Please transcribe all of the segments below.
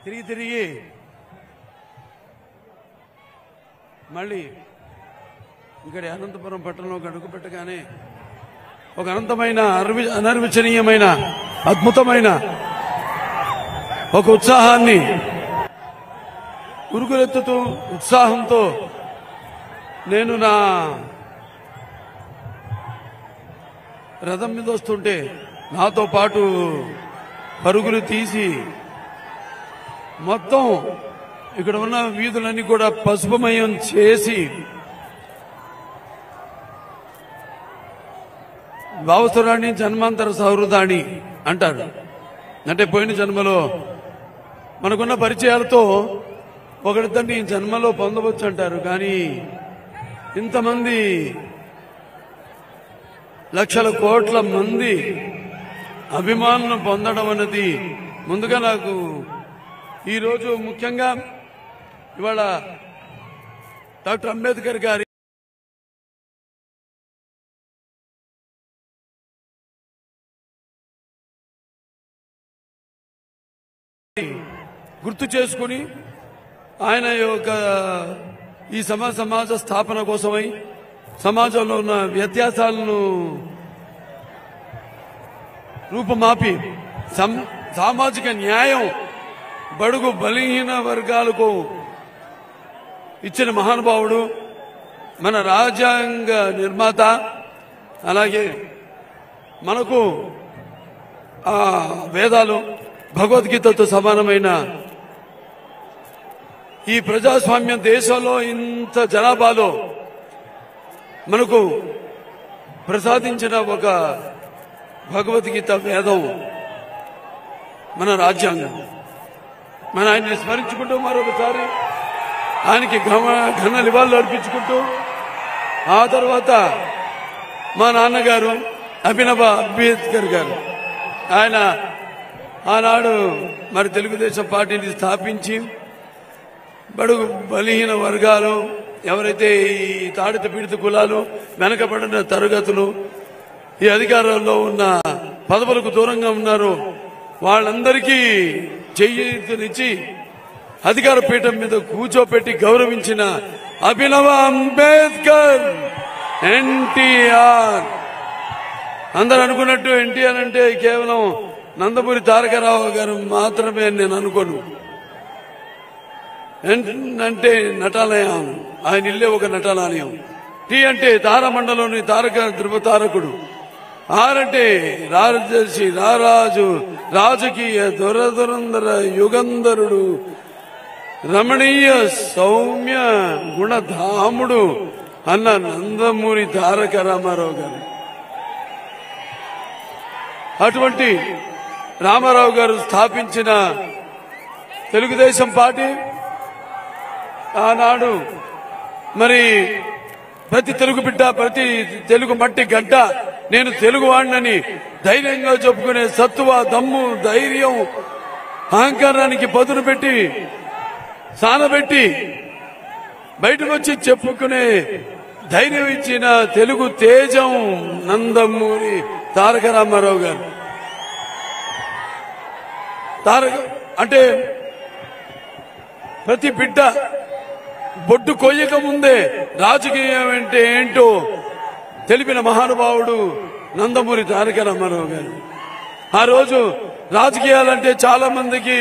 తిరిగి మళ్ళీ ఇక్కడ అనంతపురం పట్టణంలో అడుగు పెట్టగానే ఒక అనంతమైన అనర్వచనీయమైన అద్భుతమైన ఒక ఉత్సాహాన్ని ఉరుకులెత్తుతూ ఉత్సాహంతో నేను నా రథం మీద వస్తుంటే నాతో పాటు పరుగులు తీసి మొత్తం ఇక్కడ ఉన్న వీధులన్నీ కూడా పసుపుమయం చేసి భావసురాణి జన్మాంతర సౌహృదాన్ని అంటారు. అంటే పోయిన జన్మలో మనకున్న పరిచయాలతో ఒకరిద్దరిని జన్మలో పొందవచ్చు అంటారు. కానీ ఇంతమంది లక్షల కోట్ల మంది అభిమానులను పొందడం అన్నది ముందుగా నాకు ఈరోజు ముఖ్యంగా ఇవాళ డాక్టర్ అంబేద్కర్ గారి గుర్తు చేసుకుని ఆయన యొక్క ఈ సమాజ స్థాపన కోసమై సమాజంలో ఉన్న వ్యత్యాసాలను రూపుమాపి సామాజిక న్యాయం బడుగు బలహీన వర్గాలకు ఇచ్చిన మహానుభావుడు, మన రాజ్యాంగ నిర్మాత. అలాగే మనకు ఆ వేదాలు భగవద్గీతతో సమానమైన ఈ ప్రజాస్వామ్య దేశంలో ఇంత జనాభాలో మనకు ప్రసాదించిన ఒక భగవద్గీత వేదం మన రాజ్యాంగం. మన ఆయన్ని స్మరించుకుంటూ మరొకసారి ఆయనకి ఘన నివాళులు అర్పించుకుంటూ ఆ తర్వాత మా నాన్నగారు అభినవ అంబేద్కర్ గారు, ఆయన ఆనాడు మరి తెలుగుదేశం పార్టీని స్థాపించి బడుగు బలహీన వర్గాలు, ఎవరైతే ఈ తాడిత పీడిత కులాలు, వెనకబడిన తరగతులు, ఈ అధికారంలో ఉన్న పదవులకు దూరంగా ఉన్నారు, వాళ్ళందరికీ చేయూతనిచ్చి అధికార పీఠం మీద కూర్చోపెట్టి గౌరవించిన అభినవ అంబేద్కర్ ఎన్టీఆర్. అందరు అనుకున్నట్టు ఎన్టీఆర్ అంటే కేవలం నందమూరి తారక రావు గారు మాత్రమే నేను అనుకోను. అంటే నటాలయం, ఆయన ఇల్లే ఒక నటాలయం. టీ అంటే తారమండలోని తారక ధృవతారకుడు. ఆర్ అంటే రాజర్షి, రారాజు, రాజకీయ దురదురందర యుగంధరుడు, రమణీయ సౌమ్య గుణధాముడు అన్న నందమూరి తారక రామారావు గారు. అటువంటి రామారావు గారు స్థాపించిన తెలుగుదేశం పార్టీ ఆనాడు మరి ప్రతి తెలుగు బిడ్డ, ప్రతి తెలుగు మట్టి గడ్డ నేను తెలుగు వాడినని ధైర్యంగా చెప్పుకునే సత్తువ, దమ్ము, ధైర్యం, అహంకారానికి పదును పెట్టి సానబెట్టి బయటకు వచ్చి చెప్పుకునే ధైర్యం ఇచ్చిన తెలుగు తేజం నందమూరి తారక రామారావు గారు. తారక అంటే ప్రతి బిడ్డ బొడ్డు కొయ్యక ముందే రాజకీయం అంటే ఏంటో తెలిపిన మహానుభావుడు నందమూరి తారక రామారావు గారు. ఆ రోజు రాజకీయాలంటే చాలా మందికి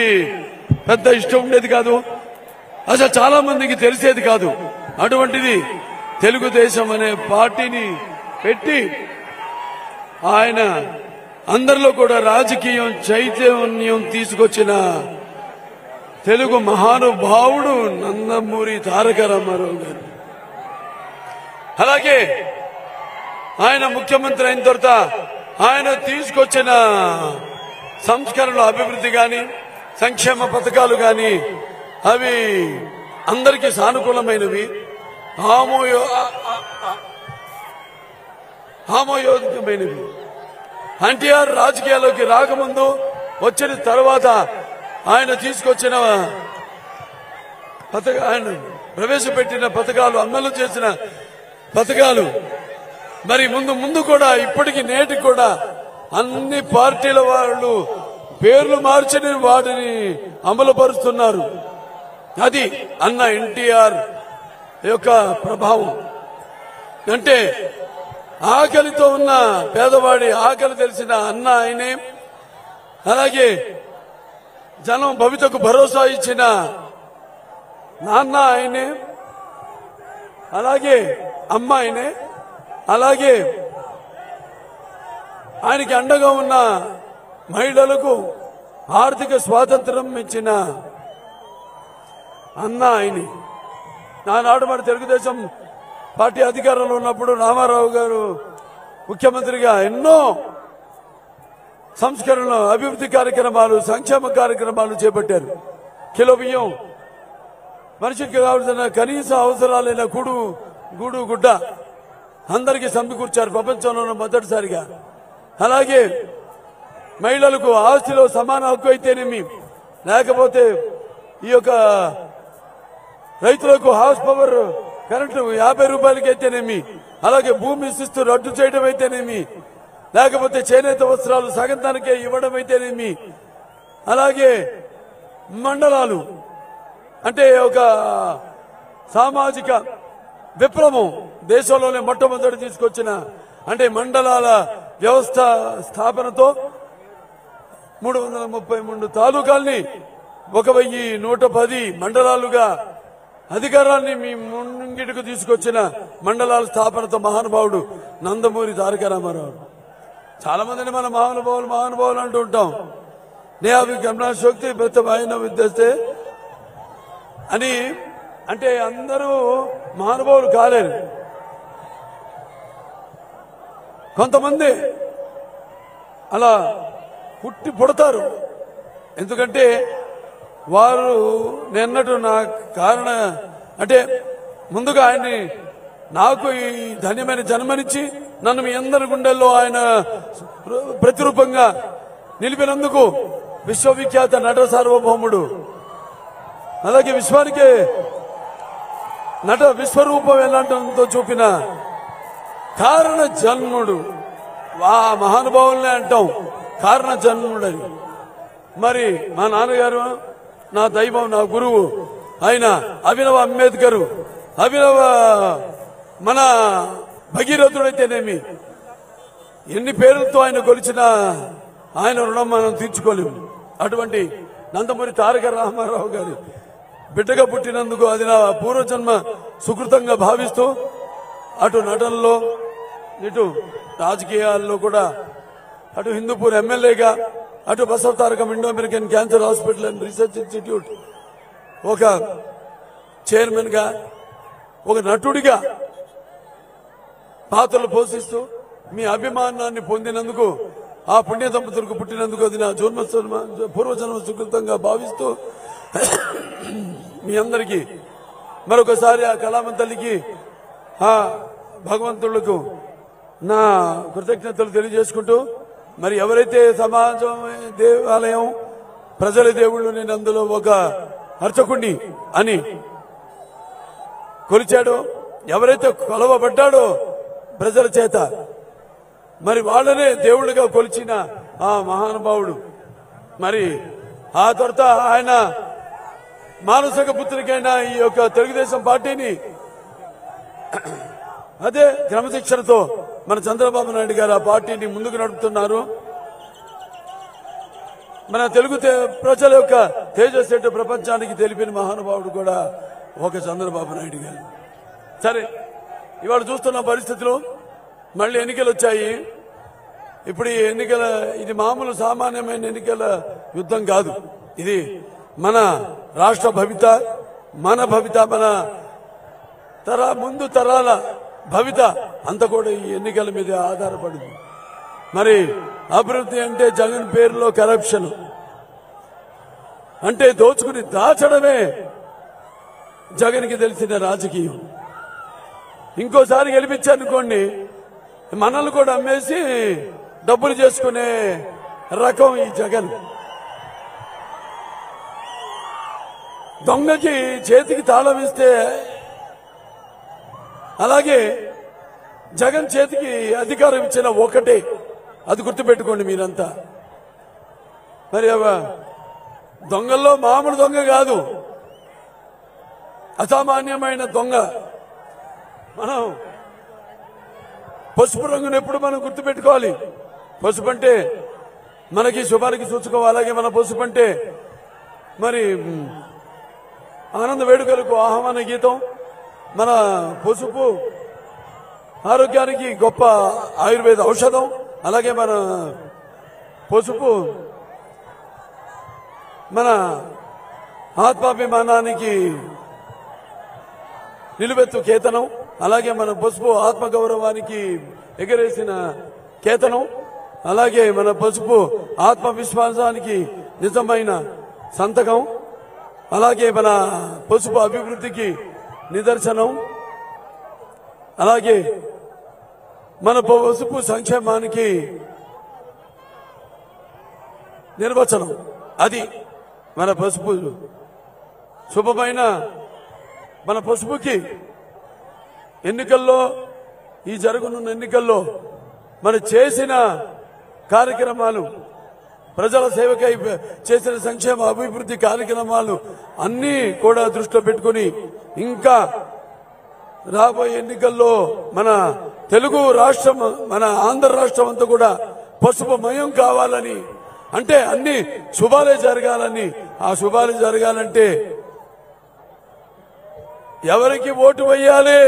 పెద్ద ఇష్టం ఉండేది కాదు, అసలు చాలా మందికి తెలిసేది కాదు. అటువంటిది తెలుగుదేశం అనే పార్టీని పెట్టి ఆయన అందరిలో కూడా రాజకీయం చైతన్యం తీసుకొచ్చిన తెలుగు మహానుభావుడు నందమూరి తారక రామారావు గారు. అలాగే ఆయన ముఖ్యమంత్రి అయిన తర్వాత ఆయన తీసుకొచ్చిన సంస్కరణల అభివృద్ధి గాని, సంక్షేమ పథకాలు గాని అవి అందరికీ సానుకూలమైనవి, ఆమోయోగమైనవి. ఎన్టీఆర్ రాజకీయాల్లోకి రాకముందు, వచ్చిన తర్వాత ఆయన తీసుకొచ్చిన ఆయన ప్రవేశపెట్టిన పథకాలు, అమలు చేసిన పథకాలు మరి ముందు కూడా ఇప్పటికి నేటికి కూడా అన్ని పార్టీల వాళ్ళు పేర్లు మార్చి వాటిని అమలుపరుస్తున్నారు. అది అన్న ఎన్టీఆర్ యొక్క ప్రభావం. అంటే ఆకలితో ఉన్న పేదవాడి ఆకలి తెలిసిన అన్న ఆయనే, అలాగే జనం భవితకు భరోసా ఇచ్చిన నాన్న ఆయనే, అలాగే అమ్మ ఆయనే, అలాగే ఆయనకి అండగా ఉన్న మహిళలకు ఆర్థిక స్వాతంత్రం ఇచ్చిన అన్న ఆయనే. నానాడు మన తెలుగుదేశం పార్టీ అధికారంలో ఉన్నప్పుడు రామారావు గారు ముఖ్యమంత్రిగా ఎన్నో సంస్కరణలు, అభివృద్ధి కార్యక్రమాలు, సంక్షేమ కార్యక్రమాలు చేపట్టారు. కిలో బియ్యం, మనిషికి కావాల్సిన కనీస అవసరాలైన గూడు గుడ్డ అందరికీ సమకూర్చారు ప్రపంచంలోనే మొదటిసారిగా. అలాగే మహిళలకు ఆస్తిలో సమాన హక్కు అయితేనేమి, లేకపోతే ఈ యొక్క రైతులకు హార్స్ పవర్ కరెంటు 50 రూపాయలకి అయితేనేమి, అలాగే భూమి శిస్తు రద్దు చేయడం అయితేనేమి, లేకపోతే చేనేత వస్త్రాలు సగం దానికే ఇవ్వడం అయితేనేమి, అలాగే మండలాలు అంటే ఒక సామాజిక విప్లవం దేశంలోనే మొట్టమొదటి తీసుకొచ్చిన, అంటే మండలాల వ్యవస్థ స్థాపనతో 333 తాలూకాల్ని 1110 మండలాలుగా అధికారాన్ని మీ ముంగిటికి తీసుకొచ్చిన మండలాల స్థాపనతో మహానుభావుడు నందమూరి తారక రామారావు. చాలా మందిని మన మహానుభావులు అంటూ ఉంటాం. నేహావి గమనాశోక్తి ఆయన విద్యస్తే అని, అంటే అందరూ మహానుభావులు కాలేరు. కొంతమంది అలా పుడతారు. ఎందుకంటే వారు నిన్నట్టు నా కారణ అంటే ముందుగా ఆయన్ని నాకు ఈ ధన్యమైన జన్మనిచ్చి నన్ను మీ అందరి గుండెల్లో ఆయన ప్రతిరూపంగా నిలిపినందుకు విశ్వవిఖ్యాత నట సార్వభౌముడు, అలాగే విశ్వానికి నట విశ్వరూపం ఎలాంటితో చూపిన కారణ జన్ముడు, ఆ మహానుభావులనే అంటాం కారణ జన్ముడని. మరి మా నాన్నగారు నా దైవం, నా గురువు ఆయన అభినవ అంబేద్కర్, అభినవ మన భగీరథుడైతేనేమి, ఎన్ని పేర్లతో ఆయన కొలిచిన ఆయన రుణం మనం తీర్చుకోలేము. అటువంటి నందమూరి తారక రామారావు గారి బిడ్డగా పుట్టినందుకు అది నా పూర్వజన్మ సుకృతంగా భావిస్తూ అటు నటనలో ఇటు రాజకీయాల్లో కూడా, అటు హిందూపూర్ ఎమ్మెల్యేగా, అటు Basava Tarakam Indo American cancer hospital and research institute ఒక చైర్మన్ గా, ఒక నటుడిగా పాత్రలు పోషిస్తూ మీ అభిమానాన్ని పొందినందుకు, ఆ పుణ్య దంపతులకు పుట్టినందుకు అది నా పూర్వజన్మ సుకృతంగా భావిస్తూ మీ అందరికీ మరొకసారి ఆ కళామ తల్లికి, ఆ భగవంతులకు నా కృతజ్ఞతలు తెలియజేసుకుంటూ, మరి ఎవరైతే సమాజం, దేవాలయం, ప్రజల దేవుళ్ళు, నేను అందులో ఒక అర్చకుణ్ణి అని కొలిచాడో, ఎవరైతే కొలవబడ్డాడో ప్రజల చేత, మరి వాళ్ళనే దేవుళ్ళుగా కొలిచిన ఆ మహానుభావుడు, మరి ఆ తర్వాత ఆయన మానసిక పుత్రికైన ఈ యొక్క తెలుగుదేశం పార్టీని అదే క్రమశిక్షణతో మన చంద్రబాబు నాయుడు గారు ఆ పార్టీని ముందుకు నడుపుతున్నారు. మన తెలుగు ప్రజల యొక్క తేజస్సు ప్రపంచానికి తెలిపిన మహానుభావుడు కూడా ఒక చంద్రబాబు నాయుడు గారు. సరే, ఇవాళ చూస్తున్న పరిస్థితులు మళ్ళీ ఎన్నికలు వచ్చాయి. ఇప్పుడు ఈ ఇది మామూలు సామాన్యమైన ఎన్నికల యుద్ధం కాదు. ఇది మన రాష్ట్ర భవిత, మన ముందు తరాల భవిత అంతా కూడా ఈ ఎన్నికల మీద ఆధారపడింది. మరి అభివృద్ధి అంటే జగన్ పేరులో కరప్షన్, అంటే దోచుకుని దాచడమే జగన్కి తెలిసిన రాజకీయం. ఇంకోసారి గెలిపించారనుకోండి, మనల్ని కూడా అమ్మేసి డబ్బులు చేసుకునే రకం ఈ జగన్. దొంగకి చేతికి తాళం ఇస్తే అలాగే జగన్ చేతికి అధికారం ఇచ్చిన ఒకటే, అది గుర్తుపెట్టుకోండి మీరంతా. మరి దొంగల్లో మామూలు దొంగ కాదు, అసామాన్యమైన దొంగ. మనం పసుపు రంగును ఎప్పుడు మనం గుర్తుపెట్టుకోవాలి. పసుపు అంటే మనకి శుభానికి సూచకం. అలాగే మన పసుపు అంటే మరి ఆనంద వేడుకలకు ఆహ్వాన గీతం. మన పసుపు ఆరోగ్యానికి గొప్ప ఆయుర్వేద ఔషధం. అలాగే మన పసుపు మన ఆత్మాభిమానానికి నిలువెత్తు కేతనం. అలాగే మన పసుపు ఆత్మగౌరవానికి ఎగరేసిన కేతనం. అలాగే మన పసుపు ఆత్మవిశ్వాసానికి నిజమైన సంతకం. అలాగే మన పసుపు అభివృద్ధికి నిదర్శనం. అలాగే మన పసుపు సంక్షేమానికి నిర్వచనం. అది మన పసుపు. శుభమైన మన పసుపుకి ఎన్నికల్లో, ఈ జరగనున్న ఎన్నికల్లో మనం చేసిన కార్యక్రమాలు, ప్రజల సేవకై చేసిన సంక్షేమ అభివృద్ధి కార్యక్రమాలు అన్నీ కూడా దృష్టిలో పెట్టుకుని ఇంకా రాబోయే ఎన్నికల్లో మన తెలుగు రాష్ట్రం, మన ఆంధ్ర రాష్ట్రం అంతా కూడా పసుపుమయం కావాలని, అంటే అన్ని శుభాలే జరగాలని. ఆ శుభాలు జరగాలంటే ఎవరికి ఓటు వేయాలి?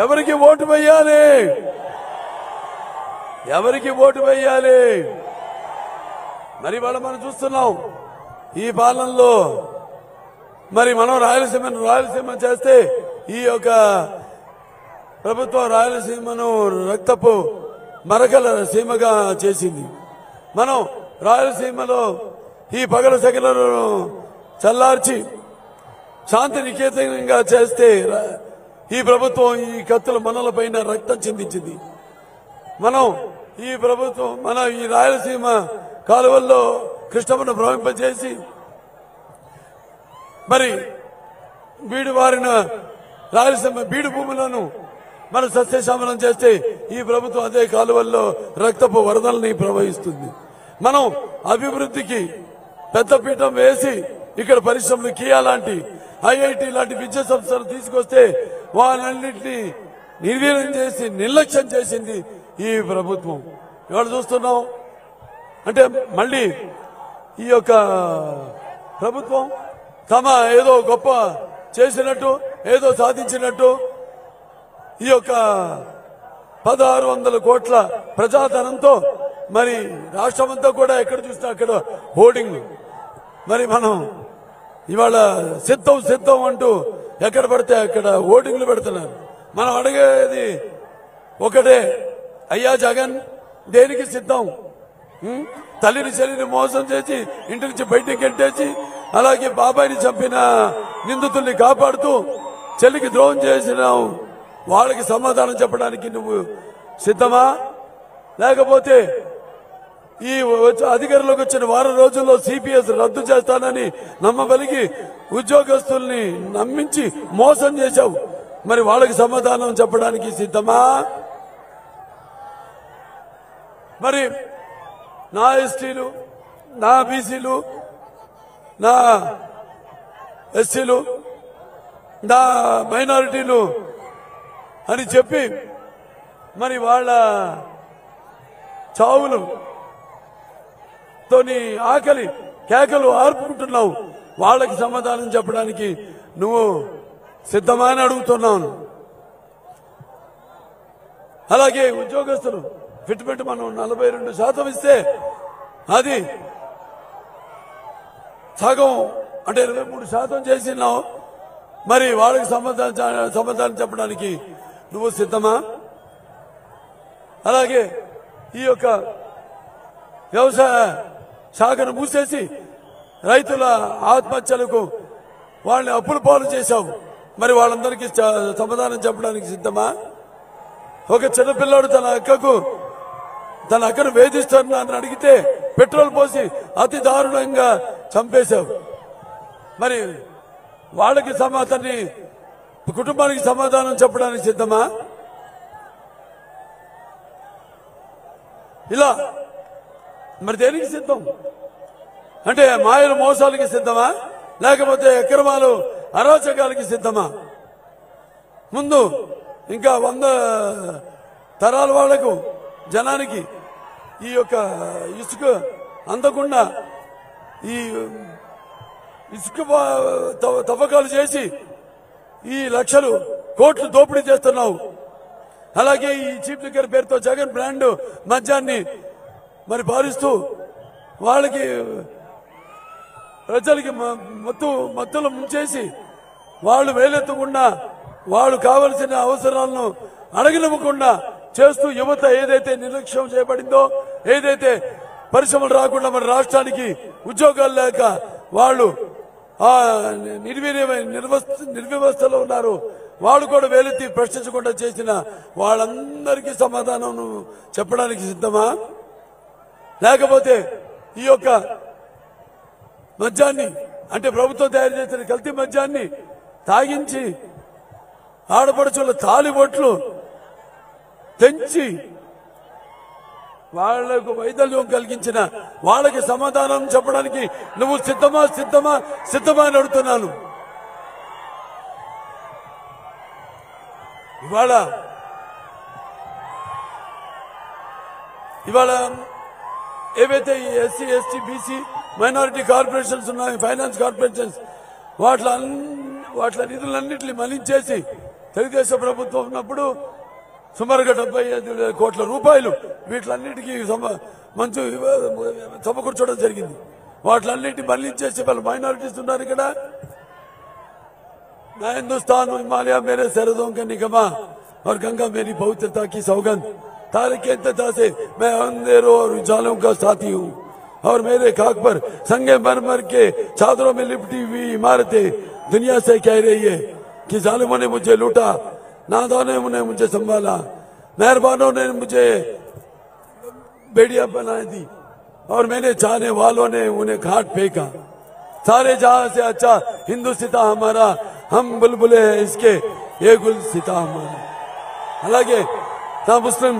ఎవరికి ఓటు వేయాలి? ఎవరికి ఓటు వేయాలి? మరి వాళ్ళు మనం చూస్తున్నాం ఈ పాలనలో. మరి మనం రాయలసీమ చేస్తే ఈ యొక్క ప్రభుత్వం రాయలసీమను రక్తపు మరకల సీమగా చేసింది. మనం రాయలసీమలో ఈ పగల సెగలను చల్లార్చి శాంతి నికేతనంగా చేస్తే ఈ ప్రభుత్వం ఈ కత్తుల మనల పైన రక్తం చిందించింది. మనం ఈ ప్రభుత్వం ఈ రాయలసీమ కాలువల్లో కృష్ణమ్మను ప్రవహింపజేసి మరి బీడు వారిన రాయలసీమ బీడు భూములను మనం సస్యశామలం చేస్తే ఈ ప్రభుత్వం అదే కాలువల్లో రక్తపు వరదల్ని ప్రవహిస్తుంది. మనం అభివృద్ధికి పెద్దపీఠం వేసి ఇక్కడ పరిశ్రమలు కియా లాంటి, ఐఐటి లాంటి విద్యా సంస్థలు తీసుకొస్తే వాళ్ళన్నింటినీ నిర్వీర్యం చేసి నిర్లక్ష్యం చేసింది ఈ ప్రభుత్వం. ఇవాళ చూస్తున్నాం అంటే మళ్ళీ ఈ యొక్క ప్రభుత్వం తమ ఏదో గొప్ప చేసినట్టు, ఏదో సాధించినట్టు ఈ యొక్క 1600 కోట్ల ప్రజాధనంతో మరి రాష్ట్రమంతా కూడా ఎక్కడ చూసినా అక్కడ హోర్డింగ్. మరి మనం ఇవాళ సిద్ధం అంటూ ఎక్కడ పడితే అక్కడ హోర్డింగ్లు పెడుతున్నారు. మనం అడిగేది ఒకటే, అయ్యా జగన్ దేనికి సిద్ధం? తల్లిని చెల్లిని మోసం చేసి ఇంటి నుంచి బయటికి గెంటేసి, అలాగే బాబాయిని చంపిన నిందితుల్ని కాపాడుతూ చెల్లికి ద్రోహం చేసినావు. వాళ్ళకి సమాధానం చెప్పడానికి నువ్వు సిద్ధమా? లేకపోతే ఈ అధికారంలోకి వచ్చిన వారం రోజుల్లో సిపిఎస్ రద్దు చేస్తానని నమ్మబలిగి ఉద్యోగస్తుల్ని నమ్మించి మోసం చేశావు. మరి వాళ్ళకి సమాధానం చెప్పడానికి సిద్ధమా? మరి నా ఎస్టీలు, నా బీసీలు, నా ఎస్సీలు, నా మైనారిటీలు అని చెప్పి మరి వాళ్ళ చావులు తోని ఆకలి కేకలు ఆర్పుకుంటున్నావు. వాళ్ళకి సమాధానం చెప్పడానికి నువ్వు సిద్ధమా అని అడుగుతున్నాను. అలాగే ఉద్యోగస్తులు ఫిట్మెంట్ మనం 42% ఇస్తే అది సగం అంటే 23% చేసినావు. మరి వాళ్ళకి సమాధానం చెప్పడానికి నువ్వు సిద్ధమా? అలాగే ఈ యొక్క వ్యవసాయ శాఖను మూసేసి రైతుల ఆత్మహత్యలకు వాళ్ళని అప్పుల పాలు చేశావు. మరి వాళ్ళందరికీ సమాధానం చెప్పడానికి సిద్ధమా? ఒక చిన్నపిల్లాడు తన అక్కను వేధిస్తున్నారని అడిగితే పెట్రోల్ పోసి అతి దారుణంగా చంపేశావు. మరి వాళ్ళకి కుటుంబానికి సమాధానం చెప్పడానికి సిద్ధమా? ఇలా మరి దేనికి సిద్ధం? అంటే మాయలు మోసాలకి సిద్ధమా, లేకపోతే అక్రమాలు అరాచకాలకి సిద్ధమా? ముందు ఇంకా 100 తరాల వాళ్లకు జనానికి ఈ యొక్క ఇసుక అందకుండా ఈ ఇసుక తవ్వకాలు చేసి ఈ లక్షలు కోట్లు దోపిడీ చేస్తున్నావు. అలాగే ఈ చీఫ్ లిక్కర్ పేరుతో జగన్ బ్రాండ్ మద్యాన్ని మరి పారిస్తూ వాళ్ళకి ప్రజలకి మత్తులు ముంచేసి వాళ్ళు వేలెత్తకుండా వాళ్ళు కావలసిన అవసరాలను అడగనివ్వకుండా చేస్తూ యువత ఏదైతే నిర్లక్ష్యం చేయబడిందో, ఏదైతే పరిశ్రమలు రాకుండా మన రాష్ట్రానికి ఉద్యోగాలు లేక వాళ్ళు నిర్వ్యవస్థలో ఉన్నారు, వాళ్ళు కూడా వేలెత్తి ప్రశ్నించకుండా చేసిన వాళ్ళందరికీ సమాధానం చెప్పడానికి సిద్ధమా? లేకపోతే ఈ యొక్క మద్యాన్ని అంటే ప్రభుత్వం తయారు చేసిన కల్తీ మద్యాన్ని తాగించి ఆడపడుచుల తాలిబొట్లు తెంచి వాళ్లకు వైదల్యం కలిగించిన వాళ్ళకి సమాధానం చెప్పడానికి నువ్వు సిద్ధమా అని అడుగుతున్నాను. ఇవాళ ఏవైతే ఈ SC ST BC minority corporations ఉన్నాయి, ఫైనాన్స్ కార్పొరేషన్స్, వాటి నిధులన్నింటినీ మళ్లించేసి తెలుగుదేశం ప్రభుత్వం ఉన్నప్పుడు సుమారుగా 75 కోట్ల రూపాయలు వీటిలన్నిటికీ మంచి సమకూర్చడం జరిగింది. వాటిలన్నింటినీ మళ్లించేసి వాళ్ళు మైనారిటీస్ ఉన్నారు ఇక్కడ. मैं हिंदुस्तान हिमालय मेरे सरहदों के निगमा और गंगा मेरी पवित्रता की सौगंध, तारे के इंतजार से मैं अंधेरों और उजालों का साथी हूँ और मेरे खाक पर संगे मरमर के चादरों में लिपटी हुई इमारतें दुनिया से कह रही है कि जालिमों ने मुझे लूटा, नादानों ने मुझे संभाला, मेहरबानों ने मुझे बेड़िया बना दी और मेरे चाहने वालों ने उन्हें घाट फेंका। सारे जहां से अच्छा हिंदुस्तान हमारा, हम बुलबुले हैं इसके, ये गुलसिता हमारा. అలాగే నా ముస్లిం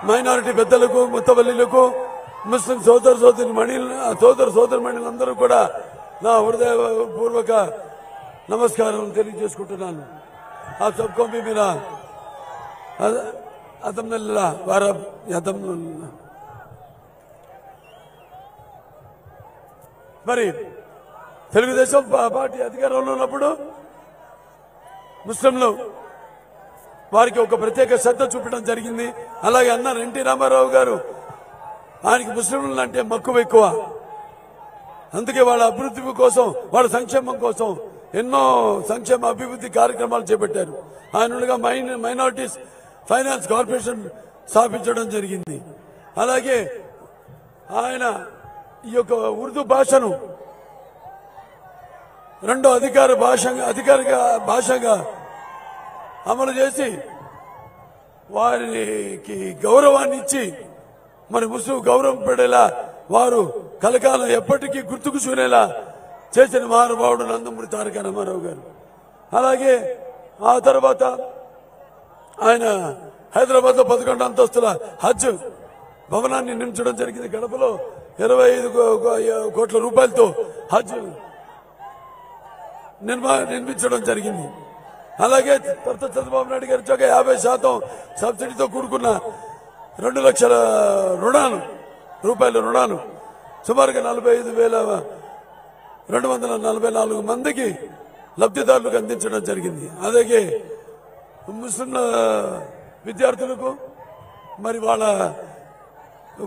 మైనారిటీ పెద్దలకు, ముత్తవల్లిలకు, ముస్లిం సోదర సోదరిమణులందరూ కూడా నా హృదయపూర్వక నమస్కారం తెలియజేసుకుంటున్నాను. ఆ सबको भी मेरा అదమ్నల్లా వారా అదమ్నల్లా. మరి తెలుగుదేశం పార్టీ అధికారంలో ఉన్నప్పుడు ముస్లింలు వారికి ఒక ప్రత్యేక శ్రద్ధ చూపడం జరిగింది. అలాగే అన్నారు ఎన్టీ రామారావు గారు, ఆయనకి ముస్లింలు అంటే మక్కువ ఎక్కువ, అందుకే వాళ్ళ అభివృద్ధి కోసం, వాళ్ళ సంక్షేమం కోసం ఎన్నో సంక్షేమ అభివృద్ధి కార్యక్రమాలు చేపట్టారు. ఆయనగా మైనారిటీస్ ఫైనాన్స్ కార్పొరేషన్ స్థాపించడం జరిగింది. అలాగే ఆయన ఈ యొక్క ఉర్దూ భాషను రెండో అధికారిక భాషగా అమలు చేసి వారికి గౌరవాన్ని ఇచ్చి మరి ముస్లిం గౌరవం పడేలా, వారు కలకాలం ఎప్పటికీ గుర్తుకు చూనేలా చేసిన మహానుభావుడు నందమూరి తారక రామారావు గారు. అలాగే ఆ తర్వాత ఆయన హైదరాబాద్ లో 11 అంతస్తుల హజ్ భవనాన్ని నిర్మించడం జరిగింది. గడపలో 25 కోట్ల రూపాయలతో హజ్ నిర్మించడం జరిగింది. అలాగే తర్వాత చంద్రబాబు నాయుడు గారు 50% సబ్సిడీతో కూడుకున్న 2 లక్షల రూపాయల రుణాలు సుమారుగా 45,244 మందికి లబ్ధిదారులకు అందించడం జరిగింది. అలాగే ముస్లిం విద్యార్థులకు మరి వాళ్ళ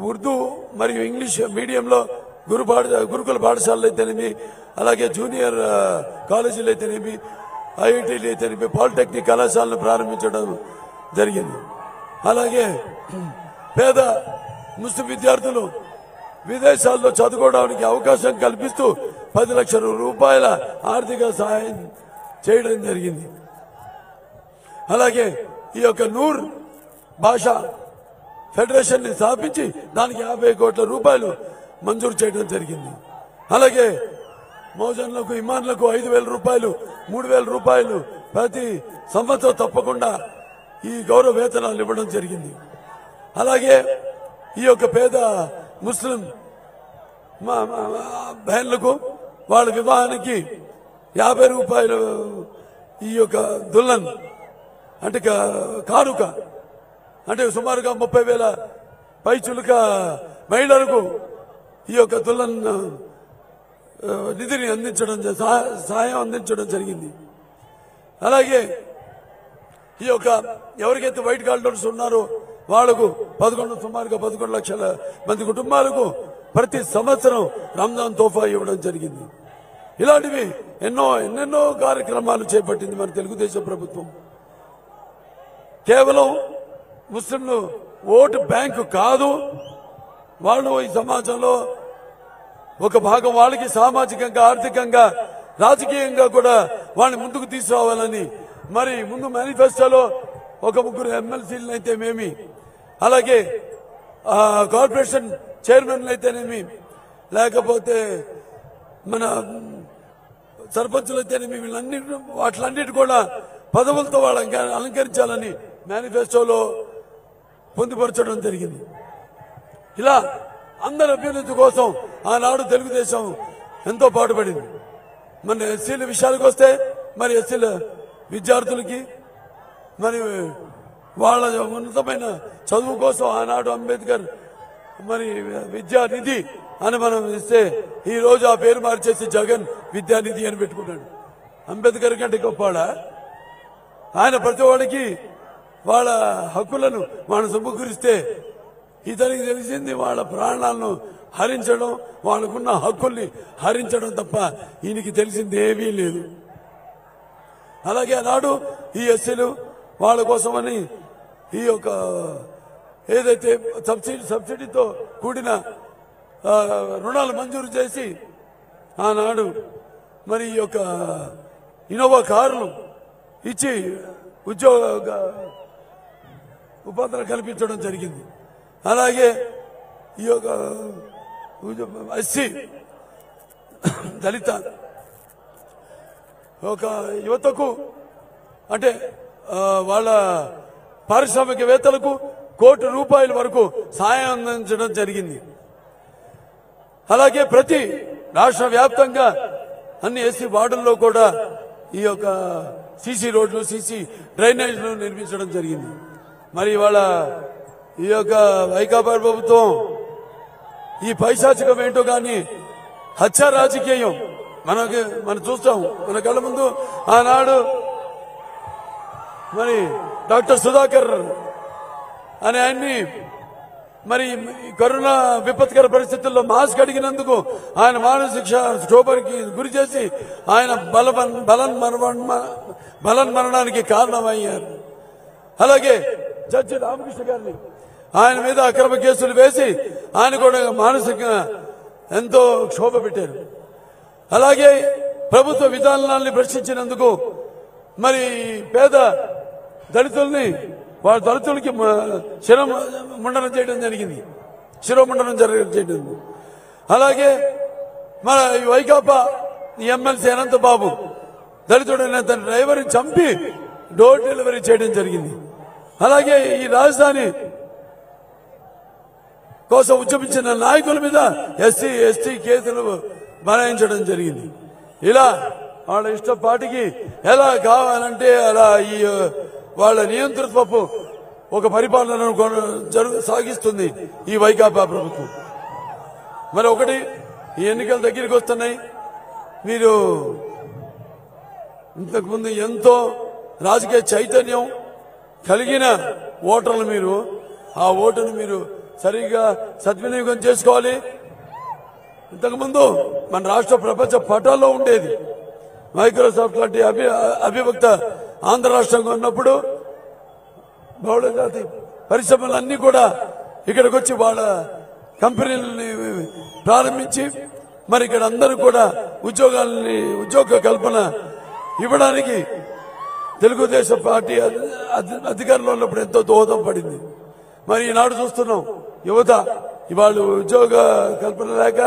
ఉర్దూ మరియు ఇంగ్లీష్ మీడియంలో గురుకుల పాఠశాలలు అయితేనేమి, అలాగే జూనియర్ కాలేజీలు అయితేనేమి, ఐఐటీలు అయితేనేమి, పాలిటెక్నిక్ కళాశాలను ప్రారంభించడం జరిగింది. అలాగే పేద ముస్లిం విద్యార్థులు విదేశాల్లో చదువుకోవడానికి అవకాశం కల్పిస్తూ 10 లక్షల రూపాయల ఆర్థిక సహాయం చేయడం జరిగింది. అలాగే ఈ యొక్క నూర్ భాష ఫెడరేషన్ ని స్థాపించి దానికి 50 కోట్ల రూపాయలు మంజూరు చేయడం జరిగింది. అలాగే మౌజన్లకు, ఇమాన్లకు 5,000 రూపాయలు, 3,000 రూపాయలు ప్రతి సంవత్సరం తప్పకుండా ఈ గౌరవ వేతనాలు ఇవ్వడం జరిగింది. అలాగే ఈ యొక్క పేద ముస్లిం బహన్లకు వాళ్ళ వివాహానికి 50 రూపాయలు ఈ యొక్క దుల్లన్ అంటే కానుక అంటే సుమారుగా 30,000 పైచులుక మహిళలకు ఈ యొక్క దుల్లన్ నిధిని అందించడం సహాయం అందించడం జరిగింది. అలాగే ఈ యొక్క ఎవరికైతే వైట్ కార్డర్స్ ఉన్నారో వాళ్లకు సుమారుగా 11 లక్షల మంది కుటుంబాలకు ప్రతి సంవత్సరం రంజాన్ తోఫా ఇవ్వడం జరిగింది. ఇలాంటివి ఎన్నెన్నో కార్యక్రమాలు చేపట్టింది మన తెలుగుదేశం ప్రభుత్వం. కేవలం ముస్లింలు ఓటు బ్యాంకు కాదు, వాళ్ళు ఈ సమాజంలో ఒక భాగం, వాళ్ళకి సామాజికంగా ఆర్థికంగా రాజకీయంగా కూడా వాళ్ళని ముందుకు తీసుకురావాలని మరి ముందు మేనిఫెస్టోలో ఒక 3 ఎమ్మెల్సీలను అయితేనేమి, అలాగే కార్పొరేషన్ చైర్మన్లు అయితేనేమి, లేకపోతే మన సర్పంచులు అయితేనేమి, వాటిలన్నిటి కూడా పదవులతో వాళ్ళని అలంకరించాలని మేనిఫెస్టోలో పొందుపరచడం జరిగింది. ఇలా అందరి అభ్యున్నతి కోసం ఆనాడు తెలుగుదేశం ఎంతో పాటుపడింది. మన ఎస్సీల విషయానికి వస్తే మరి ఎస్సీల విద్యార్థులకి మరి వాళ్ళ ఉన్నతమైన చదువు కోసం ఆనాడు అంబేద్కర్ మరి విద్యానిధి అని మనం ఇస్తే ఈ రోజు ఆ పేరు మార్చేసి జగన్ విద్యానిధి అని పెట్టుకున్నాడు. అంబేద్కర్ కంటే గొప్పవాడా? ఆయన ప్రతి వాడికి వాళ్ళ హక్కులను మనం సమకూరిస్తే ఇతనికి తెలిసింది వాళ్ళ ప్రాణాలను హరించడం, వాళ్ళకున్న హక్కుల్ని హరించడం తప్ప ఈయనకి తెలిసింది ఏమీ లేదు. అలాగే ఆనాడు ఈ ఎస్సీలు వాళ్ళ కోసమని ఈ యొక్క ఏదైతే సబ్సిడీతో కూడిన రుణాలు మంజూరు చేసి ఆనాడు మరి ఈ యొక్క ఇన్నోవా కార్లు ఇచ్చి ఉద్యోగ ఉపాధులు కల్పించడం జరిగింది. అలాగే ఈ యొక్క ఎస్సీ దళిత ఒక యువతకు అంటే వాళ్ళ పారిశ్రామికవేత్తలకు ₹1 కోటి వరకు సాయం అందించడం జరిగింది. అలాగే ప్రతి రాష్ట్ర వ్యాప్తంగా అన్ని ఎస్సీ వార్డుల్లో కూడా ఈ యొక్క సీసీ రోడ్లు, సీసీ డ్రైనేజ్లు నిర్మించడం జరిగింది. మరి ఇవాళ ఈ యొక్క వైకాపా ప్రభుత్వం ఈ పైశాచికం ఏంటో కానీ హత్య రాజకీయం మనం చూస్తాం మన కళ్ళ ముందు. ఆనాడు మరి డాక్టర్ సుధాకర్ అనే ఆయన్ని మరి కరోనా విపత్కర పరిస్థితుల్లో మాస్క్ అడిగినందుకు ఆయన మానసిక క్షోభకి గురి చేసి ఆయన బలన్మరణానికి కారణమయ్యారు. అలాగే జడ్జి రామకృష్ణ గారిని ఆయన మీద అక్రమ కేసులు వేసి ఆయన కూడా మానసికంగా ఎంతో క్షోభ పెట్టారు. అలాగే ప్రభుత్వ విధానాన్ని ప్రశ్నించినందుకు మరి పేద దళితుల్ని వాళ్ళ దళితులకి శిరోముండనం చేయడం జరిగింది. అలాగే మన వైకాపా ఎమ్మెల్సీ అనంతబాబు దళితుడైన తన డ్రైవర్ని చంపి డోర్ డెలివరీ చేయడం జరిగింది. అలాగే ఈ రాజధాని కోసం ఉద్యమించిన నాయకుల మీద ఎస్సీ ఎస్టీ కేసులు బనాయించడం జరిగింది. ఇలా వాళ్ళ ఇష్టపాటికి ఎలా కావాలంటే అలా ఈ వాళ్ళ నియంతృత్వపు ఒక పరిపాలనను సాగిస్తుంది ఈ వైకాపా ప్రభుత్వం. మరి ఒకటి, ఈ ఎన్నికల దగ్గరికి వస్తున్నాయి. మీరు ఇంతకుముందు ఎంతో రాజకీయ చైతన్యం కలిగిన ఓటర్లు, మీరు ఆ ఓటును మీరు సరిగ్గా సద్వినియోగం చేసుకోవాలి. ఇంతకుముందు మన రాష్ట్ర ప్రపంచ పటాల్లో ఉండేది. మైక్రోసాఫ్ట్ లాంటి అవిభక్త ఆంధ్ర రాష్ట్రంగా ఉన్నప్పుడు బహుళ జాతి పరిశ్రమలన్నీ కూడా ఇక్కడికి వచ్చి వాళ్ళ కంపెనీలని ప్రారంభించి మరి ఇక్కడ అందరూ కూడా ఉద్యోగ కల్పన ఇవ్వడానికి తెలుగుదేశం పార్టీ అధికారంలో ఉన్నప్పుడు ఎంతో దోహదం పడింది. మరి ఈనాడు చూస్తున్నాం యువత ఇవాళ ఉద్యోగ కల్పన లేక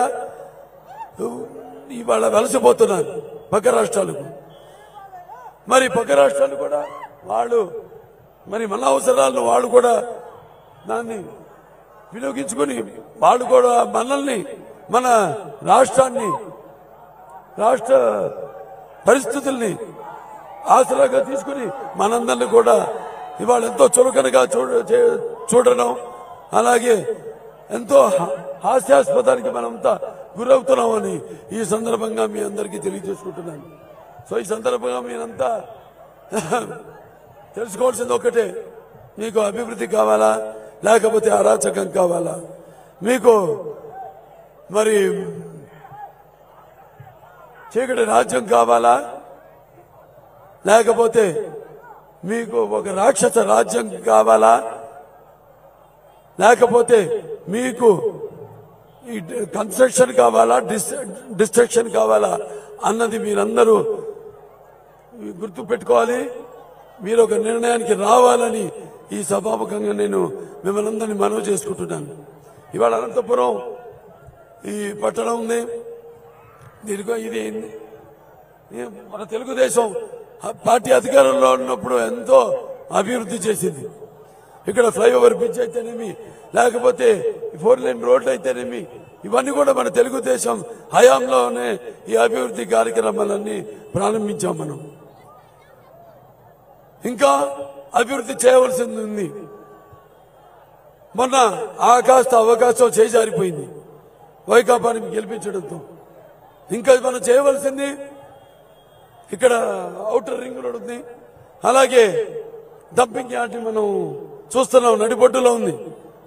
ఇవాళ వలసపోతున్నారు పక్క రాష్ట్రాలకు. మరి పక్క రాష్ట్రాలు కూడా వాళ్ళు మరి మన అవసరాలను వాళ్ళు కూడా దాన్ని వినియోగించుకుని వాళ్ళు కూడా మనల్ని, మన రాష్ట్రాన్ని, రాష్ట్ర పరిస్థితుల్ని ఆసరాగా తీసుకుని మనందరినీ కూడా ఇవాళ ఎంతో చులకనగా చూడడం, అలాగే ఎంతో హాస్యాస్పదానికి మనంతా గురవుతున్నామని ఈ సందర్భంగా మీ అందరికీ తెలియజేసుకుంటున్నాను. సో ఈ సందర్భంగా మీరంతా తెలుసుకోవాల్సింది ఒకటే, మీకు అభివృద్ధి కావాలా లేకపోతే అరాచకం కావాలా? మీకు మరి చీకటి రాజ్యం కావాలా లేకపోతే మీకు ఒక రాక్షస రాజ్యం కావాలా లేకపోతే మీకు ఈ కన్స్ట్రక్షన్ కావాలా డిస్ట్రక్షన్ కావాలా అన్నది మీరందరూ గుర్తు పెట్టుకోవాలి. మీరు ఒక నిర్ణయానికి రావాలని ఈ సభాముఖంగా నేను మిమ్మల్ని అందరినీ మనవి చేసుకుంటున్నాను. ఇవాళ అనంతపురం ఈ పట్టణం ఉంది, దీనికో ఇది మన తెలుగుదేశం పార్టీ అధికారంలో ఉన్నప్పుడు ఎంతో అభివృద్ధి చేసింది. ఇక్కడ ఫ్లైఓవర్ బ్రిడ్జ్ అయితేనేమి లేకపోతే 4 లేన్ రోడ్లు అయితేనేమి ఇవన్నీ కూడా మన తెలుగుదేశం హయాంలోనే ఈ అభివృద్ధి కార్యక్రమాలన్నీ ప్రారంభించాం. మనం ఇంకా అభివృద్ధి చేయవలసింది ఉంది. మొన్న కాస్త అవకాశం చేజారిపోయింది వైకాపాని గెలిపించడంతో. ఇంకా మనం చేయవలసింది ఇక్కడ ఔటర్ రింగ్ రోడ్ ఉంది, అలాగే డంపింగ్ యార్డ్ మనం చూస్తున్నాం నడిబొడ్డులో ఉంది,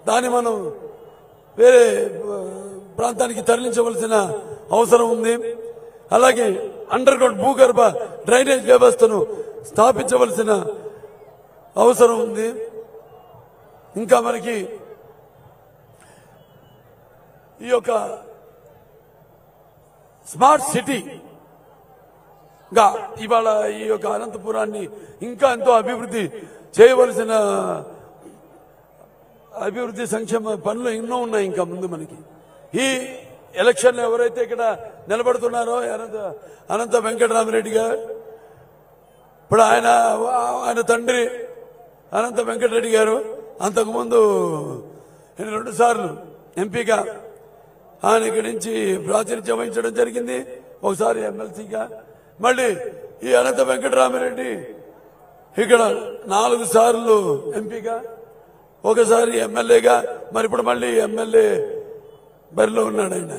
దాన్ని మనం వేరే ప్రాంతానికి తరలించవలసిన అవసరం ఉంది. అలాగే అండర్ గ్రౌండ్ భూగర్భ డ్రైనేజ్ వ్యవస్థను స్థాపించవలసిన అవసరం ఉంది. ఇంకా మనకి ఈ యొక్క స్మార్ట్ సిటీ గా ఇవాళ ఈ యొక్క అనంతపురాన్ని ఇంకా ఎంతో అభివృద్ధి చేయవలసిన అభివృద్ధి సంక్షేమ పనులు ఎన్నో ఉన్నాయి ఇంకా ముందు మనకి. ఈ ఎలక్షన్ ఎవరైతే ఇక్కడ నిలబడుతున్నారో అనంత వెంకటరామిరెడ్డి గారు, ఇప్పుడు ఆయన తండ్రి అనంత వెంకటరెడ్డి గారు అంతకుముందు 2 సార్లు ఎంపీగా ఆయన ఇక్కడి నుంచి ప్రాతినిధ్యం వహించడం జరిగింది, ఒకసారి ఎమ్మెల్సీగా. మళ్ళీ ఈ అనంత వెంకటరామిరెడ్డి ఇక్కడ 4 సార్లు ఎంపీగా, ఒకసారి ఎమ్మెల్యేగా, మరి ఇప్పుడు మళ్ళీ ఎమ్మెల్యే బరిలో ఉన్నాడు. ఆయన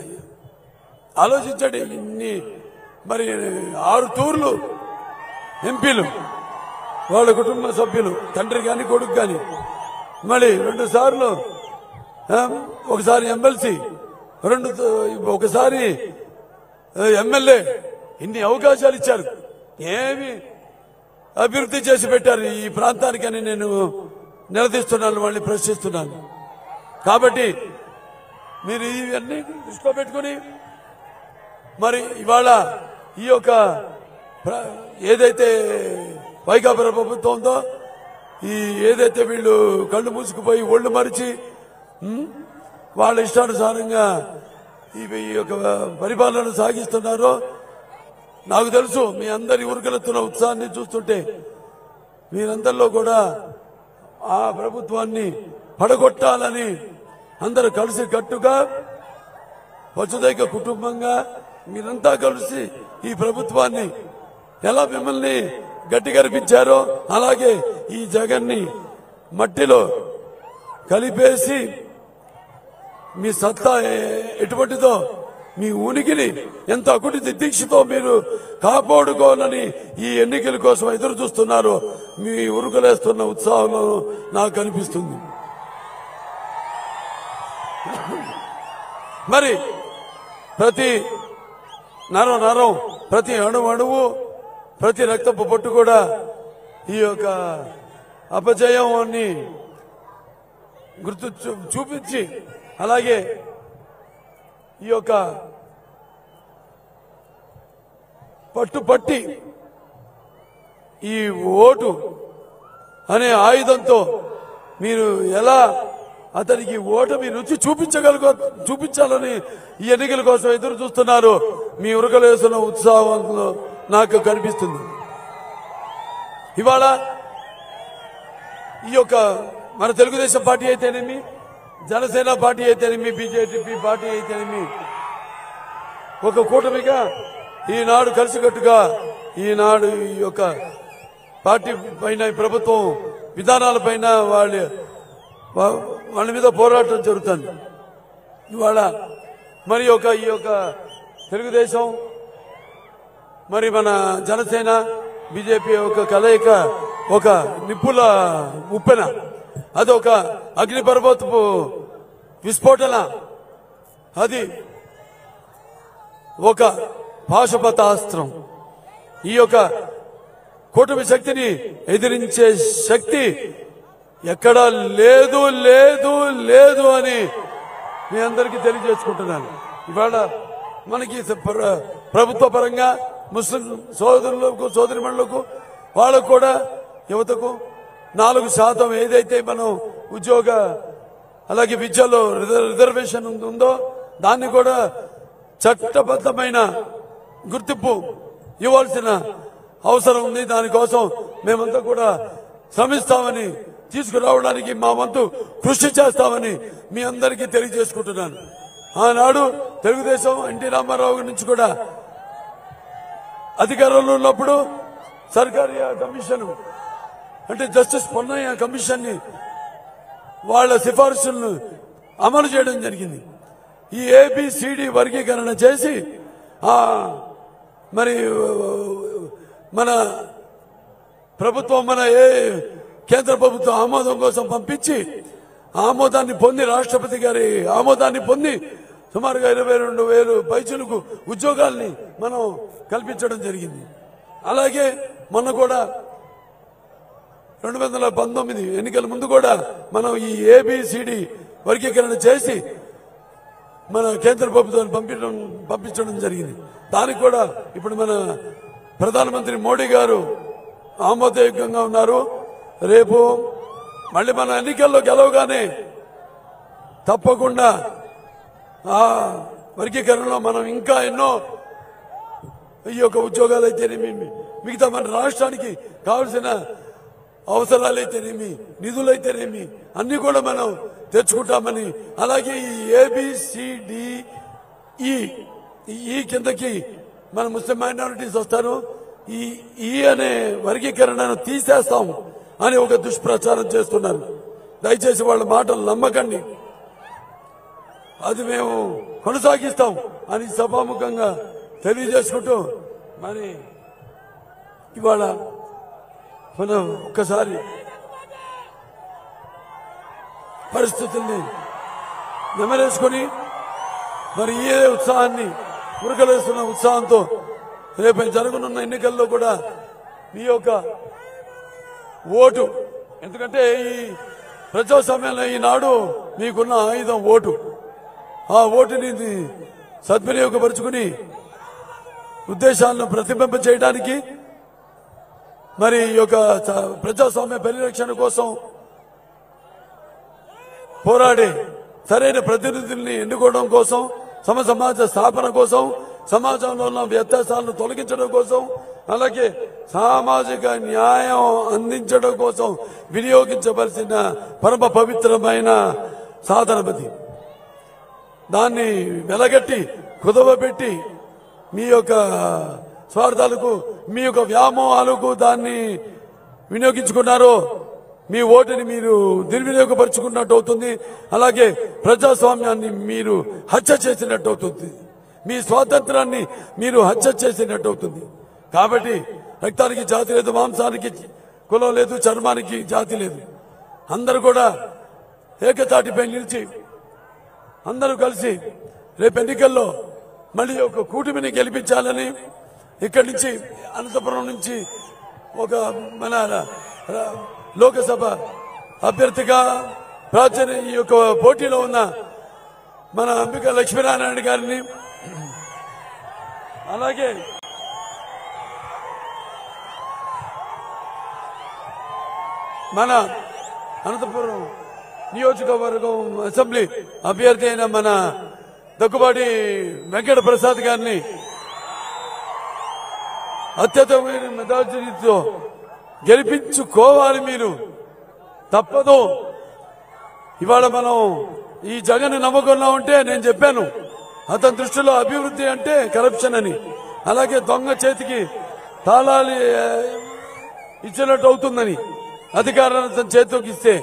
ఆలోచించండి, ఇన్ని మరి 6 తూర్లు ఎంపీలు వాళ్ళ కుటుంబ సభ్యులు, తండ్రి కానీ కొడుకు కానీ, మళ్ళీ 2 సార్లు ఒకసారి ఎమ్మెల్సీ, ఒకసారి ఎమ్మెల్యే. ఇన్ని అవకాశాలు ఇచ్చారు, ఏమి అభివృద్ధి చేసి పెట్టారు ఈ ప్రాంతానికని నేను నిలదీస్తున్నాను, వాళ్ళని ప్రశ్నిస్తున్నాను. కాబట్టి మీరు ఇవన్నీ దృష్టిలో పెట్టుకుని మరి ఇవాళ ఈ యొక్క ఏదైతే వైకాపా ప్రభుత్వం ఉందో, ఈ ఏదైతే వీళ్ళు కళ్ళు మూసుకుపోయి ఒళ్ళు మరిచి వాళ్ళ ఇష్టానుసారంగా ఈ యొక్క పరిపాలన సాగిస్తున్నారో, నాకు తెలుసు మీ అందరి ఉరుకులెత్తున ఉత్సాహాన్ని చూస్తుంటే మీరందరిలో కూడా ఆ ప్రభుత్వాన్ని పడగొట్టాలని అందరూ కలిసి కట్టుగా వసుదైక కుటుంబంగా మీరంతా కలిసి ఈ ప్రభుత్వాన్ని ఎలా మిమ్మల్ని గట్టి కనిపించారో అలాగే ఈ జగన్ని మట్టిలో కలిపేసి మీ సత్తా ఎటువంటిదో, మీ ఉనికిని ఎంత అకుటి దీక్షతో మీరు కాపాడుకోవాలని ఈ ఎన్నికల కోసం ఎదురు చూస్తున్నారు. మీ ఉరుకులేస్తున్న ఉత్సాహంలో నాకు కనిపిస్తుంది. మరి ప్రతి నరం ప్రతి అణువు ప్రతి రక్తపు పొట్టు కూడా ఈ యొక్క అపజయాన్ని గుర్తు చూపించి, అలాగే ఈ యొక్క పట్టుపట్టి ఈ ఓటు అనే ఆయుధంతో మీరు ఎలా అతనికి ఓటమి రుచి చూపించాలని ఈ ఎన్నికల కోసం ఎదురు చూస్తున్నారు. మీ ఉరకలేసిన ఉత్సాహంలో నాకు కనిపిస్తుంది. ఇవాళ ఈ యొక్క మన తెలుగుదేశం పార్టీ అయితేనేమి జనసేన పార్టీ అయితేనేమి, బీజేపీ పార్టీ అయితేనేమి ఒక కూటమిగా ఈనాడు కలిసికట్టుగా ఈనాడు ఈ యొక్క పార్టీ పైన ప్రభుత్వం విధానాలపైన వాళ్ళ మీద పోరాటం జరుగుతుంది. ఇవాళ మరి ఈ యొక్క తెలుగుదేశం మరి మన జనసేన బీజేపీ ఒక కలయిక ఒక నిప్పుల ఉప్పెన, అది ఒక అగ్నిపర్వతపు విస్ఫోటన, అది ఒక పాశుపతాస్త్రం. ఈ యొక్క కూటమి శక్తిని ఎదిరించే శక్తి ఎక్కడా లేదు లేదు లేదు అని మీ అందరికీ తెలియజేసుకుంటున్నాను. ఇవాళ మనకి ప్రభుత్వ పరంగా ముస్లిం సోదరులకు సోదరిమణులకు వాళ్ళకు కూడా యువతకు 4% ఏదైతే మనం ఉద్యోగ అలాగే విద్యలో రిజర్వేషన్ ఉందో దాన్ని కూడా చట్టబద్ధమైన గుర్తింపు ఇవ్వాల్సిన అవసరం ఉంది. దానికోసం మేమంతా కూడా శ్రమిస్తామని, తీసుకురావడానికి మా వంతు కృషి చేస్తామని మీ అందరికీ తెలియజేసుకుంటున్నాను. ఆనాడు తెలుగుదేశం ఎన్టీ రామారావు నుంచి కూడా అధికారంలో ఉన్నప్పుడు సర్కారీ కమిషన్ అంటే జస్టిస్ పొన్నయ్య కమిషన్ ని వాళ్ళ సిఫార్సులను అమలు చేయడం జరిగింది. ఈ ఏబిసిడి వర్గీకరణ చేసి మరి మన ప్రభుత్వం మన కేంద్ర ప్రభుత్వం ఆమోదం కోసం పంపించి ఆమోదాన్ని పొంది రాష్ట్రపతి గారి ఆమోదాన్ని పొంది సుమారుగా 22,000 పైచులకు ఉద్యోగాల్ని మనం కల్పించడం జరిగింది. అలాగే మొన్న కూడా 2019 ఎన్నికల ముందు కూడా మనం ఈ ఏబిసిడి వర్గీకరణ చేసి మన కేంద్ర ప్రభుత్వాన్ని పంపించడం జరిగింది. దానికి కూడా ఇప్పుడు మన ప్రధానమంత్రి మోడీ గారు ఆమోదయోగ్యంగా ఉన్నారు. రేపు మళ్ళీ మన ఎన్నికల్లో గెలవగానే తప్పకుండా ఆ వర్గీకరణలో మనం ఇంకా ఎన్నో ఈ యొక్క ఉద్యోగాలు అయితేనేమి, మిగతా మన రాష్ట్రానికి కావలసిన అవసరాలైతేనేమి, నిధులైతేనేమి అన్ని కూడా మనం తెచ్చుకుంటామని, అలాగే ఈ ఏబిసిడిఈ కిందకి మన ముస్లిం మైనారిటీస్ వస్తారు, ఈ అనే వర్గీకరణను తీసేస్తాం అని ఒక దుష్ప్రచారం చేస్తున్నారు. దయచేసి వాళ్ళ మాటలు నమ్మకండి, అది మేము కొనసాగిస్తాం అని సభాముఖంగా తెలియజేసుకుంటూ మరి ఇవాళ మనం ఒక్కసారి పరిస్థితుల్ని నెమరేసుకొని మరి ఏ ఉత్సాహాన్ని ఉరకలేస్తున్న ఉత్సాహంతో రేపు జరగనున్న ఎన్నికల్లో కూడా మీ యొక్క ఓటు, ఎందుకంటే ఈ ప్రజాస్వామ్యంలో ఈనాడు మీకున్న ఆయుధం ఓటు, ఆ ఓటుని సద్వినియోగపరుచుకుని ఉద్దేశాలను ప్రతిబింబ చేయడానికి మరి ఈ యొక్క ప్రజాస్వామ్య పరిరక్షణ కోసం పోరాడే సరైన ప్రతినిధుల్ని ఎన్నుకోవడం కోసం, సమాజ స్థాపన కోసం, సమాజంలో ఉన్న వ్యత్యాసాలను తొలగించడం కోసం, అలాగే సామాజిక న్యాయం అందించడం కోసం వినియోగించవలసిన పరమ పవిత్రమైన సాధనమది. దాన్ని వెలగట్టి కుదవబెట్టి మీ యొక్క స్వార్థాలకు, మీ యొక్క వ్యామోహాలకు దాన్ని వినియోగించుకున్నారో మీ ఓటుని మీరు దుర్వినియోగపరుచుకున్నట్టు అవుతుంది. అలాగే ప్రజాస్వామ్యాన్ని మీరు హత్య చేసినట్టు అవుతుంది, మీ స్వాతంత్రాన్ని మీరు హత్య చేసినట్టు అవుతుంది. కాబట్టి రక్తానికి జాతి లేదు, మాంసానికి కులం లేదు, చర్మానికి జాతి లేదు. అందరూ కూడా ఏకతాటిపై నిలిచి అందరూ కలిసి రేపు ఎన్నికల్లో మళ్ళీ ఒక కూటమిని గెలిపించాలని ఇక్కడి నుంచి అనంతపురం నుంచి ఒక మన లోకసభ అభ్యర్థిగా ప్రాచీన ఈ యొక్క పోటీలో ఉన్న మన అంబికా లక్ష్మీనారాయణ గారిని, అలాగే మన అనంతపురం నియోజకవర్గం అసెంబ్లీ అభ్యర్థి అయిన మన దగ్గుబాటి వెంకట ప్రసాద్ గారిని అత్యధికమైన మెజారిటీతో గెలిపించుకోవాలి. మీరు తప్పదు. ఇవాళ మనం ఈ జగన్ నమ్మకంలో ఉంటే నేను చెప్పాను అతని దృష్టిలో అభివృద్ధి అంటే కరప్షన్ అని. అలాగే దొంగ చేతికి తాళాలు ఇచ్చినట్టు అవుతుందని అధికారాన్ని తన చేతికి ఇస్తే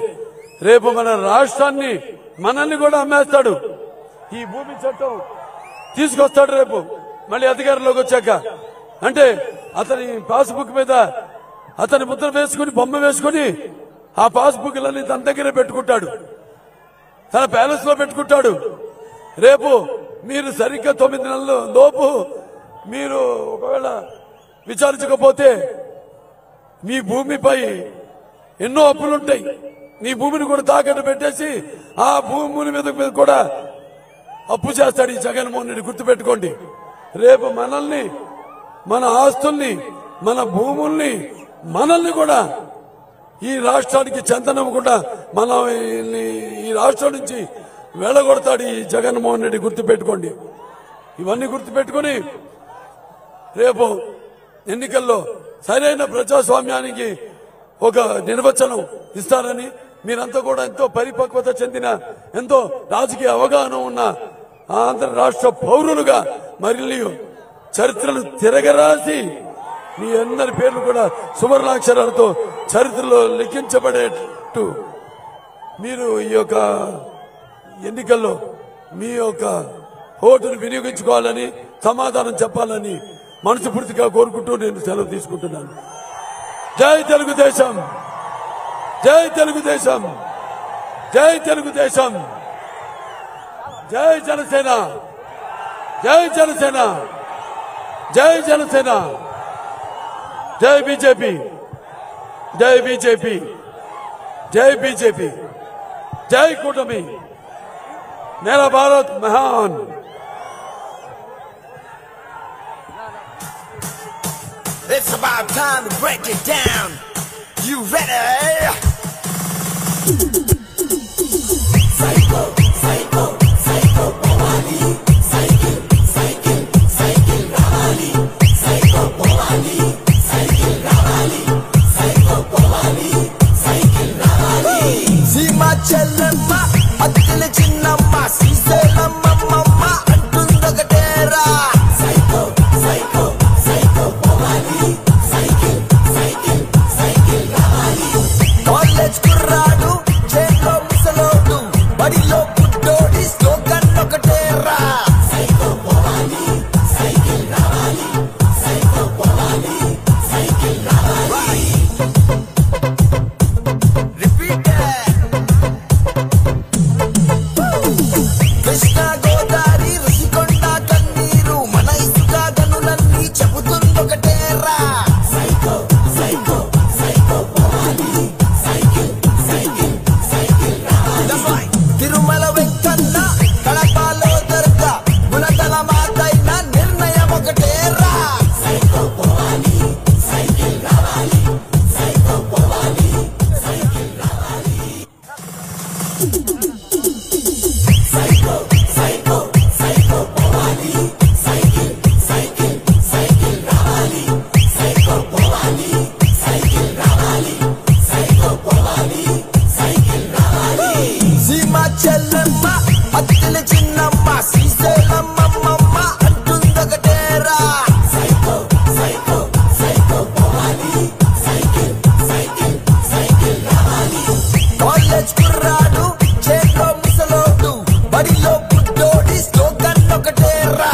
రేపు మన రాష్ట్రాన్ని మనల్ని కూడా అమ్మేస్తాడు. ఈ భూమి చట్టం తీసుకొస్తాడు రేపు మళ్ళీ అధికారంలోకి వచ్చాక. అంటే అతని పాస్బుక్ మీద అతని ముద్ర వేసుకుని బొమ్మ వేసుకుని ఆ పాస్బుక్లన్నీ తన దగ్గరే పెట్టుకుంటాడు, తన ప్యాలెస్ లో పెట్టుకుంటాడు. రేపు మీరు సరిగ్గా 9 నెలల లోపు మీరు ఒకవేళ విచారించకపోతే మీ భూమిపై ఎన్నో అప్పులుంటాయి. మీ భూమిని కూడా తాకట్టు పెట్టేసి ఆ భూముల మీద కూడా అప్పు చేస్తాడు ఈ జగన్మోహన్ రెడ్డి. గుర్తుపెట్టుకోండి, రేపు మనల్ని, మన ఆస్తుల్ని, మన భూముల్ని, మనల్ని కూడా ఈ రాష్ట్రానికి చెందనివ్వకుండా మన ఈ రాష్ట్రం నుంచి వెళ్ళగొడతాడు ఈ జగన్మోహన్ రెడ్డి. గుర్తుపెట్టుకోండి. ఇవన్నీ గుర్తుపెట్టుకుని రేపు ఎన్నికల్లో సరైన ప్రజాస్వామ్యానికి ఒక నిర్వచనం ఇస్తారని, మీరంతా కూడా ఎంతో పరిపక్వత చెందిన, ఎంతో రాజకీయ అవగాహన ఉన్న ఆంధ్ర రాష్ట్ర పౌరులుగా మరియు చరిత్రను తిరగరాసి మీ అందరి పేర్లు కూడా సువర్ణాక్షరాలతో చరిత్రలో లిఖించబడేట్టు మీరు ఈ యొక్క ఎన్నికల్లో మీ యొక్క ఓటును వినియోగించుకోవాలని, సమాధానం చెప్పాలని మనస్ఫూర్తిగా కోరుకుంటూ నేను సెలవు తీసుకుంటున్నాను. జై తెలుగుదేశం, జై తెలుగుదేశం, జై తెలుగుదేశం, జై జనసేన, జై జనసేన, జై జనసేన, జై బీజేపీ, జై బీజేపీ, జై బీజేపీ, జై కూటమి, मेरा भारत महान। It's about time to break it down. You ready? Psycho, psycho, psycho, Bawali. Cycle, cycle, cycle, Ravali. Psycho, Bawali. Cycle, Ravali. Psycho, Bawali. Cycle, Ravali. Sima chellamma, attile chinnamma, sriselamma mamma, antundagateera. Psycho, psycho, psycho, Bawali. Cycle, cycle, cycle, Ravali. College kurradu, jailo musalodu, badilo puddodi, slogan okateera. Psycho, Bawali. Cycle, Ravali. Psycho, Bawali. Cycle, Ravali. Repeat it. Krishna Godavari Rushikonda కన్నీరు మన ఇసుక గనులన్నీ చెబుతుందొకటేరా. Psycho psycho psycho పోవాలి. Cycle cycle cycle రావాలి. తిరుమల వెంకన్న కడపలో దర్గా గుణదల మాతైన నిర్ణయం ఒకటేరా. Psycho పోవాలి. Cycle రావాలి. Psycho పోవాలి. సైకిల్ రావాలి. Psycho, psycho, psycho, Bawali. Cycle, cycle, cycle, Ravali. Psycho, Bawali. Cycle, Ravali. Psycho, Bawali. Cycle, Ravali. Sima chellamma, attile chinnamma, sriselamma mamma, antundagateera. Psycho, psycho, psycho, Bawali. Cycle, cycle, cycle, Ravali. College kurradu, jailo musalodu, బడిలో పుట్టోడి slogan ఒకటేరా.